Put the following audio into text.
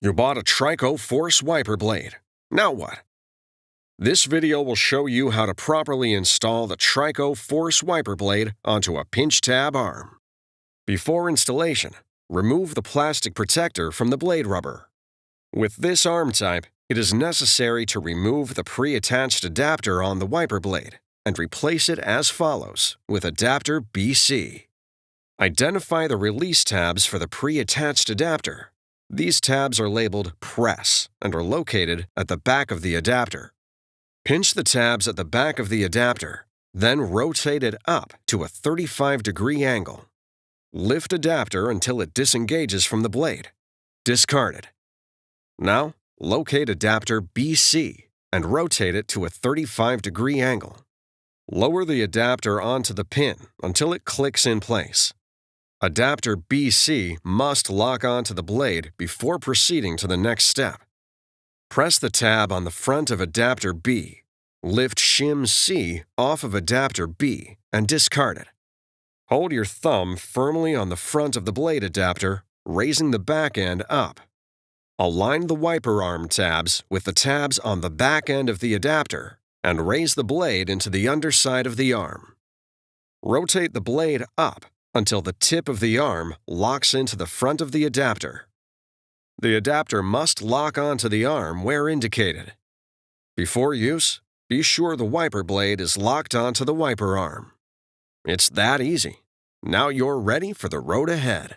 You bought a TRICO Force wiper blade. Now what? This video will show you how to properly install the TRICO Force wiper blade onto a pinch tab arm. Before installation, remove the plastic protector from the blade rubber. With this arm type, it is necessary to remove the pre-attached adapter on the wiper blade and replace it as follows with adapter BC. Identify the release tabs for the pre-attached adapter. These tabs are labeled Press and are located at the back of the adapter. Pinch the tabs at the back of the adapter, then rotate it up to a 35-degree angle. Lift adapter until it disengages from the blade. Discard it. Now, locate adapter BC and rotate it to a 35-degree angle. Lower the adapter onto the pin until it clicks in place. Adapter BC must lock onto the blade before proceeding to the next step. Press the tab on the front of adapter B. Lift shim C off of adapter B and discard it. Hold your thumb firmly on the front of the blade adapter, raising the back end up. Align the wiper arm tabs with the tabs on the back end of the adapter and raise the blade into the underside of the arm. Rotate the blade up until the tip of the arm locks into the front of the adapter. The adapter must lock onto the arm where indicated. Before use, be sure the wiper blade is locked onto the wiper arm. It's that easy. Now you're ready for the road ahead.